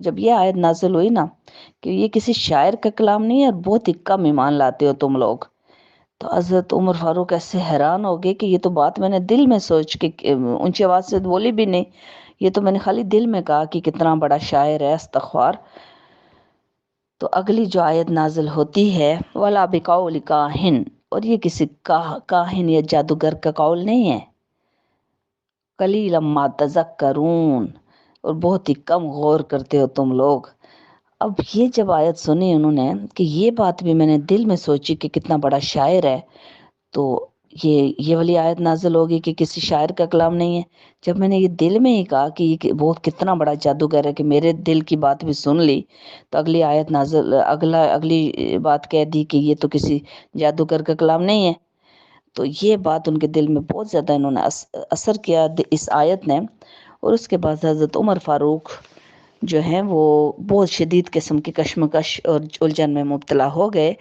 جب یہ آیت نازل ہوئی نا کہ یہ کسی شاعر کا کلام نہیں ہے اور بہت ہی کم ایمان لاتے ہو تم لوگ، تو حضرت عمر فاروق ایسے حیران ہو گئے کہ یہ تو بات میں نے دل میں سوچ کے اونچی آواز سے بولی بھی نہیں، یہ تو میں نے خالی دل میں کہا کہ کتنا بڑا شاعر ہے استغفار۔ تو اگلی جو آیت نازل ہوتی ہے وَلَا بِقَوْلِ کاہن، اور یہ کسی کاہن یا جادوگر کا قول نہیں ہے، قلیلا ما تذکرون، اور بہت ہی کم غور کرتے ہو تم لوگ۔ اب یہ جب آیت سنی انہوں نے کہ یہ بات بھی میں نے دل میں سوچی کہ کتنا بڑا شاعر ہے، تو یہ والی آیت نازل ہوگی کہ کسی شاعر کا کلام نہیں ہے۔ جب میں نے یہ دل میں ہی کہا کہ یہ بہت کتنا بڑا جادوگر ہے کہ میرے دل کی بات بھی سن لی، تو اگلی آیت نازل اگلی بات کہہ دی کہ یہ تو کسی جادوگر کا کلام نہیں ہے۔ تو یہ بات ان کے دل میں بہت زیادہ انہوں نے اثر کیا اس آیت نے، اور اس کے بعد حضرت عمر فاروق جو ہیں وہ بہت شدید قسم کی کشمکش اور الجھن میں مبتلا ہو گئے،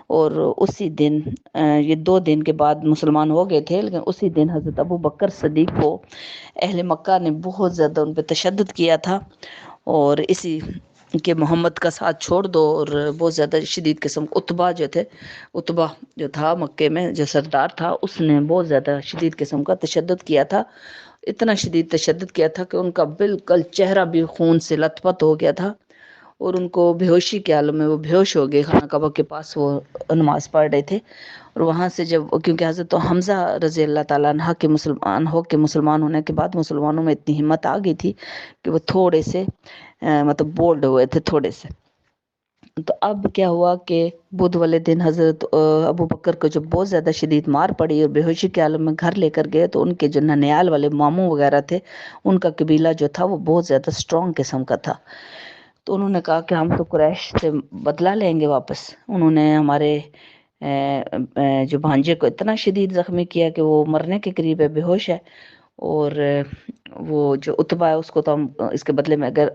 اور اسی دن یہ 2 دن کے بعد مسلمان ہو گئے تھے، لیکن اسی دن حضرت ابو بکر صدیق کو اہل مکہ نے بہت زیادہ ان پہ تشدد کیا تھا، اور اسی کہ محمد کا ساتھ چھوڑ دو، اور بہت زیادہ شدید قسم اتبا جو تھا مکے میں جو سردار تھا، اس نے بہت زیادہ شدید قسم کا تشدد کیا تھا، اتنا شدید تشدد کیا تھا کہ ان کا بالکل چہرہ بھی خون سے لت پت ہو گیا تھا، اور ان کو بے ہوشی کے عالم میں وہ بے ہوش ہو گئے۔ خانہ کعبہ کے پاس وہ نماز پڑھ رہے تھے، اور وہاں سے جب کیونکہ حضرت حمزہ رضی اللہ تعالیٰ عنہ کے مسلمان ہونے کے بعد مسلمانوں میں اتنی ہمت آ گئی تھی کہ وہ تھوڑے سے مطلب بولڈ ہوئے تھے تھوڑے سے۔ تو اب کیا ہوا کہ بدھ والے دن حضرت ابو بکر کو جب بہت زیادہ شدید مار پڑی اور بے ہوشی کے عالم میں گھر لے کر گئے، تو ان کے جو ننیال والے ماموں وغیرہ تھے، ان کا قبیلہ جو تھا وہ بہت زیادہ سٹرونگ قسم کا تھا، تو انہوں نے کہا کہ ہم تو قریش سے بدلہ لیں گے واپس۔ انہوں نے ہمارے جو بھانجے کو اتنا شدید زخمی کیا کہ وہ مرنے کے قریب ہے، بے ہوش ہے، اور وہ جو اتبا ہے اس کو تو ہم اس کے بدلے میں اگر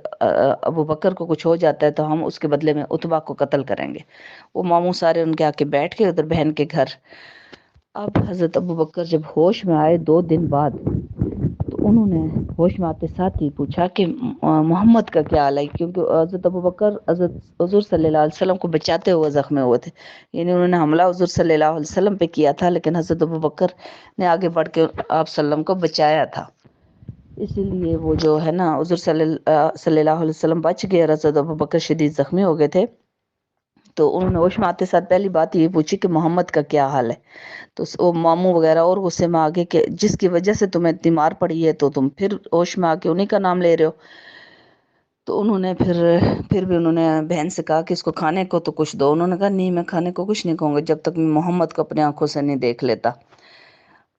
ابو بکر کو کچھ ہو جاتا ہے تو ہم اس کے بدلے میں اتبا کو قتل کریں گے۔ وہ ماموں سارے ان کے آ کے بیٹھ کے ادھر بہن کے گھر۔ اب حضرت ابو بکر جب ہوش میں آئے 2 دن بعد، تو انہوں نے ہوش میں آتے ساتھ ہی پوچھا کہ محمد کا کیا حال ہے، کیونکہ حضرت ابو بکر حضرت حضور صلی اللہ علیہ وسلم کو بچاتے ہوئے زخمی ہوئے تھے، یعنی انہوں نے حملہ حضور صلی اللہ علیہ وسلم پہ کیا تھا، لیکن حضرت ابو بکر نے آگے بڑھ کے آپ صلی اللہ علیہ وسلم کو بچایا تھا، اسی لیے وہ جو ہے نا حضور صلی اللہ علیہ وسلم بچ گئے، حضرت ابو بکر شدید زخمی ہو گئے تھے۔ تو انہوں نے ہوش میں آتے ساتھ پہلی بات یہ پوچھی کہ محمد کا کیا حال ہے، تو وہ ماموں وغیرہ اور غصے میں آگے کہ جس کی وجہ سے تمہیں اتنی مار پڑی ہے تو تم پھر ہوش میں آ کے انہیں کا نام لے رہے ہو۔ تو انہوں نے پھر بھی انہوں نے بہن سے کہا کہ اس کو کھانے کو تو کچھ دو۔ انہوں نے کہا نہیں، میں کھانے کو کچھ نہیں کہوں گا جب تک میں محمد کو اپنے آنکھوں سے نہیں دیکھ لیتا۔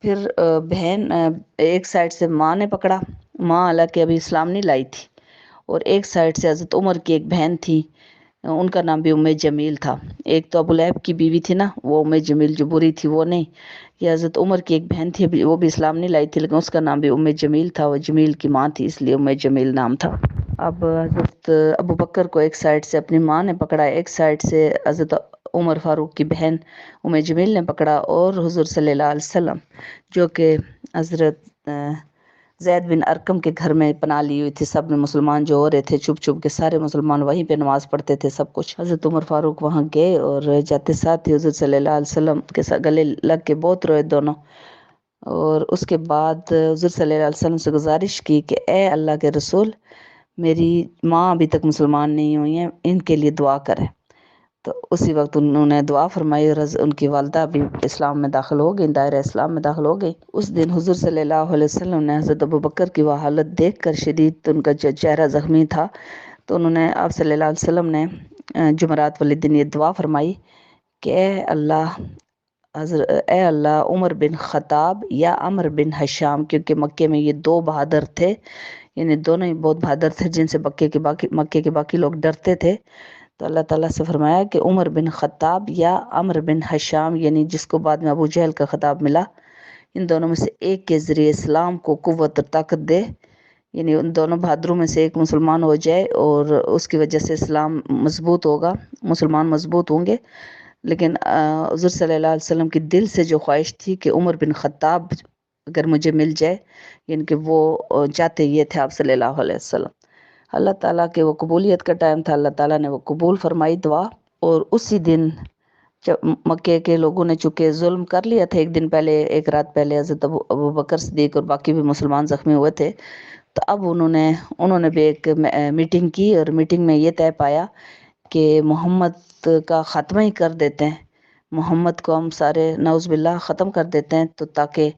پھر بہن ایک سائڈ سے ماں نے پکڑا، ماں حالانکہ ابھی اسلام نہیں لائی تھی، اور ایک سائڈ سے حضرت عمر کی ایک بہن تھی، ان کا نام بھی ام جمیل تھا۔ ایک تو ابو لہب کی بیوی تھی نا، وہ ام جمیل جو بری تھی وہ نہیں، یہ حضرت عمر کی ایک بہن تھی، وہ بھی اسلام نہیں لائی تھی، لیکن اس کا نام بھی ام جمیل تھا، وہ جمیل کی ماں تھی اس لیے ام جمیل نام تھا۔ اب حضرت ابو بکر کو ایک سائڈ سے اپنی ماں نے پکڑا، ایک سائڈ سے حضرت عمر فاروق کی بہن ام جمیل نے پکڑا، اور حضور صلی اللہ علیہ وسلم جو کہ حضرت زید بن ارقم کے گھر میں پناہ لی ہوئی تھی، سب نے مسلمان جو ہو رہے تھے چھپ چھپ کے سارے مسلمان وہیں پہ نماز پڑھتے تھے سب کچھ، حضرت عمر فاروق وہاں گئے اور جاتے ساتھ ہی حضور صلی اللہ علیہ وسلم کے ساتھ گلے لگ کے بہت روئے دونوں، اور اس کے بعد حضور صلی اللہ علیہ وسلم سے گزارش کی کہ اے اللہ کے رسول، میری ماں ابھی تک مسلمان نہیں ہوئی ہیں، ان کے لیے دعا کریں۔ تو اسی وقت انہوں نے دعا فرمائی، اور ان کی والدہ بھی اسلام میں داخل ہو گئی، دائرہ اسلام میں داخل ہو گئی۔ اس دن حضور صلی اللہ علیہ وسلم نے حضرت ابو بکر کی وہ حالت دیکھ کر، شدید ان کا جو چہرہ زخمی تھا، تو انہوں نے آپ صلی اللہ علیہ وسلم نے جمعرات والے دن یہ دعا فرمائی کہ اے اللہ عمر بن خطاب یا عمر بن حشام، کیونکہ مکے میں یہ 2 بہادر تھے، یعنی دونوں ہی بہت بہادر تھے جن سے مکے کے باقی لوگ ڈرتے تھے، تو اللہ تعالیٰ سے فرمایا کہ عمر بن خطاب یا عمر بن حشام، یعنی جس کو بعد میں ابو جہل کا خطاب ملا، ان دونوں میں سے ایک کے ذریعے اسلام کو قوت اور طاقت دے، یعنی ان دونوں بہادروں میں سے ایک مسلمان ہو جائے اور اس کی وجہ سے اسلام مضبوط ہوگا، مسلمان مضبوط ہوں گے۔ لیکن حضور صلی اللہ علیہ وسلم کی دل سے جو خواہش تھی کہ عمر بن خطاب اگر مجھے مل جائے، یعنی کہ وہ چاہتے یہ تھے آپ صلی اللہ علیہ وسلم۔ اللہ تعالیٰ کے وہ قبولیت کا ٹائم تھا، اللہ تعالیٰ نے وہ قبول فرمائی دعا. اور اسی دن جب مکے کے لوگوں نے چونکہ ظلم کر لیا تھا، ایک دن پہلے، ایک رات پہلے حضرت ابو بکر صدیق اور باقی بھی مسلمان زخمی ہوئے تھے، تو اب انہوں نے بھی ایک میٹنگ کی، اور میٹنگ میں یہ طے پایا کہ محمد کا خاتمہ ہی کر دیتے ہیں، محمد کو ہم سارے نعوذ باللہ ختم کر دیتے ہیں، تو تاکہ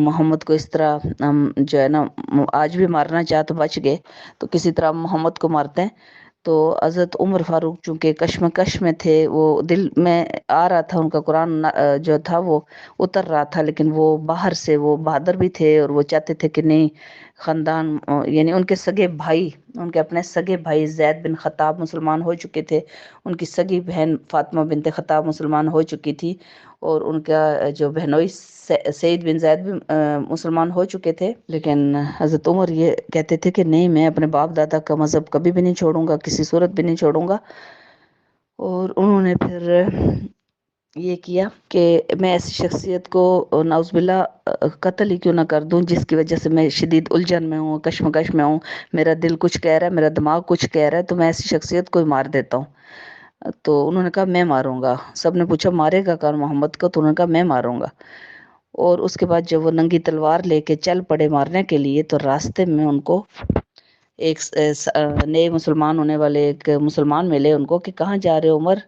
محمد کو اس طرح ہم جو ہے نا آج بھی مارنا چاہ تو بچ گئے، تو کسی طرح محمد کو مارتے ہیں. تو حضرت عمر فاروق چونکہ کشمکش میں تھے، وہ دل میں آ رہا تھا ان کا قرآن جو تھا وہ اتر رہا تھا، لیکن وہ باہر سے وہ بہادر بھی تھے، اور وہ چاہتے تھے کہ نہیں خاندان، یعنی ان کے سگے بھائی، ان کے اپنے سگے بھائی زید بن خطاب مسلمان ہو چکے تھے، ان کی سگی بہن فاطمہ بنت خطاب مسلمان ہو چکی تھی، اور ان کا جو بہنوئی سعید بن زید بھی مسلمان ہو چکے تھے. لیکن حضرت عمر یہ کہتے تھے کہ نہیں، میں اپنے باپ دادا کا مذہب کبھی بھی نہیں چھوڑوں گا، کسی صورت بھی نہیں چھوڑوں گا. اور انہوں نے پھر یہ کیا کہ میں ایسی شخصیت کو نعوذ باللہ قتل ہی کیوں نہ کر دوں جس کی وجہ سے میں شدید الجھن میں ہوں، کشمکش میں ہوں، میرا دل کچھ کہہ رہا ہے، میرا دماغ کچھ کہہ رہا ہے، تو میں ایسی شخصیت کو ہی مار دیتا ہوں. تو انہوں نے کہا میں ماروں گا. سب نے پوچھا مارے گا کون محمد کو؟ تو انہوں نے کہا میں ماروں گا. اور اس کے بعد جب وہ ننگی تلوار لے کے چل پڑے مارنے کے لیے، تو راستے میں ان کو ایک نئے مسلمان ہونے والے ایک مسلمان ملے ان کو کہ کہاں جا رہے ہو عمر؟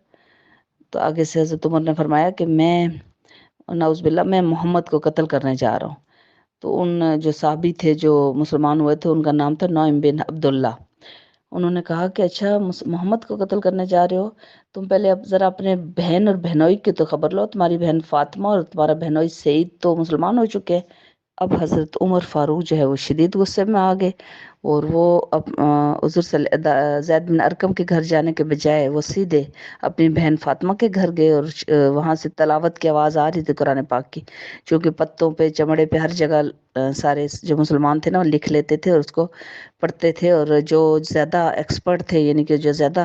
تو آگے سے حضرت عمر نے فرمایا کہ میں نعوذ باللہ میں محمد کو قتل کرنے جا رہا ہوں. تو ان جو صحابی تھے جو مسلمان ہوئے تھے، ان کا نام تھا نعیم بن عبداللہ. انہوں نے کہا کہ اچھا محمد کو قتل کرنے جا رہے ہو، تم پہلے اب ذرا اپنے بہن اور بہنوئی کی تو خبر لو، تمہاری بہن فاطمہ اور تمہارا بہنوئی سعید تو مسلمان ہو چکے ہیں. اب حضرت عمر فاروق جو ہے وہ شدید غصے میں آ گئے، اور وہ حضور زید بن ارقم کے گھر جانے کے بجائے وہ سیدھے اپنی بہن فاطمہ کے گھر گئے، اور وہاں سے تلاوت کی آواز آ رہی تھی قرآن پاک کی، چونکہ پتوں پہ چمڑے پہ ہر جگہ سارے جو مسلمان تھے نا وہ لکھ لیتے تھے اور اس کو پڑھتے تھے، اور جو زیادہ ایکسپرٹ تھے، یعنی کہ جو زیادہ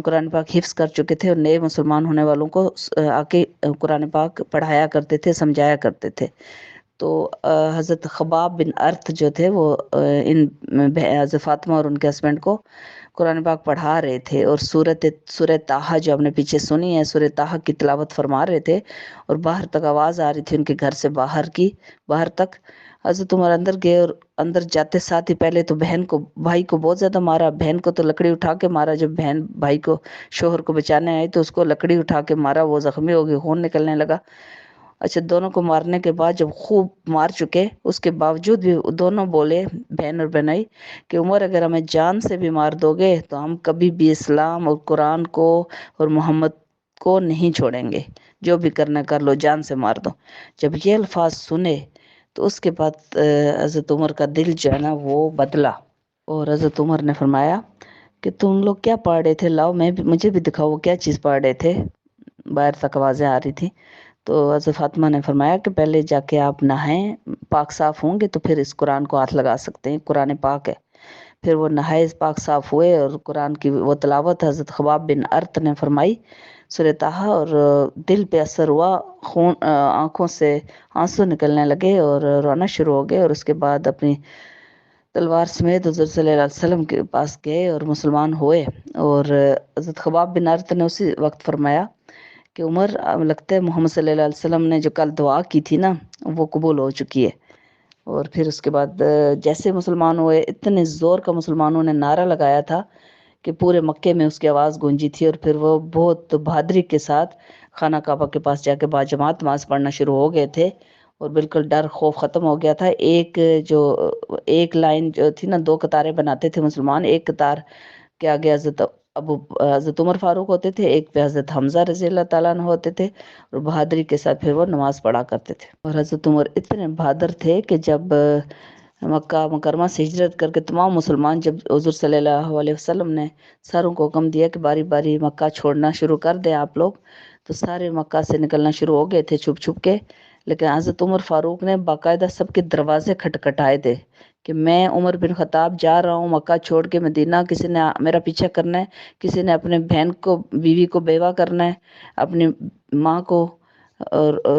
قرآن پاک حفظ کر چکے تھے، اور نئے مسلمان ہونے والوں کو آ کے قرآن پاک پڑھایا کرتے تھے، سمجھایا کرتے تھے. تو حضرت خباب بن ارت جو تھے وہ ان حضرت فاطمہ اور ان کے ہسبینڈ کو قرآن پاک پڑھا رہے تھے، اور سورہ طٰہٰ جو ہم نے پیچھے سنی ہے، سورہ طٰہٰ کی تلاوت فرما رہے تھے، اور باہر تک آواز آ رہی تھی ان کے گھر سے باہر تک. حضرت عمر اندر گئے، اور اندر جاتے ساتھ ہی پہلے تو بھائی کو بہت زیادہ مارا. بہن کو تو لکڑی اٹھا کے مارا، جب بہن بھائی کو شوہر کو بچانے آئی تو اس کو لکڑی اٹھا کے مارا، وہ زخمی ہو گئی، خون نکلنے لگا. اچھا، دونوں کو مارنے کے بعد جب خوب مار چکے، اس کے باوجود بھی دونوں بولے، بہن اور بہنائی، کہ عمر اگر ہمیں جان سے بھی مار دو گے تو ہم کبھی بھی اسلام اور قرآن کو اور محمد کو نہیں چھوڑیں گے، جو بھی کرنا کر لو، جان سے مار دو. جب یہ الفاظ سنے تو اس کے بعد حضرت عمر کا دل جو ہے نا وہ بدلا، اور حضرت عمر نے فرمایا کہ تم لوگ کیا پڑھ رہے تھے؟ لاؤ مجھے بھی دکھاؤ کیا چیز پڑھ رہے تھے. باہر تک آوازیں آ رہی تھی. تو حضرت فاطمہ نے فرمایا کہ پہلے جا کے آپ نہائیں، پاک صاف ہوں گے تو پھر اس قرآن کو ہاتھ لگا سکتے ہیں، قرآن پاک ہے. پھر وہ نہائے، پاک صاف ہوئے، اور قرآن کی وہ تلاوت حضرت خباب بن ارت نے فرمائی سورہ طٰہٰ، اور دل پہ اثر ہوا، آنکھوں سے آنسو نکلنے لگے اور رونا شروع ہو گئے. اور اس کے بعد اپنی تلوار سمیت حضور صلی اللہ علیہ وسلم کے پاس گئے اور مسلمان ہوئے. اور حضرت خباب بن ارت نے اسی وقت فرمایا کہ عمر، لگتا ہے محمد صلی اللہ علیہ وسلم نے جو کل دعا کی تھی نا وہ قبول ہو چکی ہے. اور پھر اس کے بعد جیسے مسلمان ہوئے، اتنے زور کا مسلمانوں نے نعرہ لگایا تھا کہ پورے مکے میں اس کی آواز گونجی تھی. اور پھر وہ بہت بہادری کے ساتھ خانہ کعبہ کے پاس جا کے باجماعت نماز پڑھنا شروع ہو گئے تھے، اور بالکل ڈر خوف ختم ہو گیا تھا. ایک لائن جو تھی نا، دو قطاریں بناتے تھے مسلمان، ایک قطار کے آگے حضرت عمر فاروق ہوتے تھے، ایک پہ حضرت حمزہ رضی اللہ تعالیٰ عنہ ہوتے تھے، اور بہادری کے ساتھ پھر وہ نماز پڑھا کرتے تھے. اور حضرت عمر اتنے بہادر تھے کہ جب مکہ مکرمہ سے ہجرت کر کے تمام مسلمان، جب حضور صلی اللہ علیہ وسلم نے ساروں کو حکم دیا کہ باری باری مکہ چھوڑنا شروع کر دیں آپ لوگ، تو سارے مکہ سے نکلنا شروع ہو گئے تھے چھپ چھپ کے. لیکن حضرت عمر فاروق نے باقاعدہ سب کے دروازے کھٹکھٹائے تھے کہ میں عمر بن خطاب جا رہا ہوں مکہ چھوڑ کے مدینہ، کسی نے میرا پیچھا کرنا ہے، کسی نے اپنے بہن کو، بیوی کو بیوہ کرنا ہے، اپنی ماں کو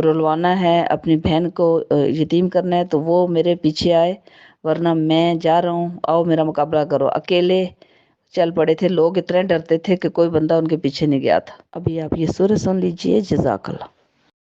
رلوانا ہے، اپنی بہن کو یتیم کرنا ہے، تو وہ میرے پیچھے آئے، ورنہ میں جا رہا ہوں، آؤ میرا مقابلہ کرو۔ اکیلے چل پڑے تھے، لوگ اتنے ڈرتے تھے کہ کوئی بندہ ان کے پیچھے نہیں گیا تھا۔ ابھی آپ یہ سورہ سن لیجئے۔ جزاک اللہ۔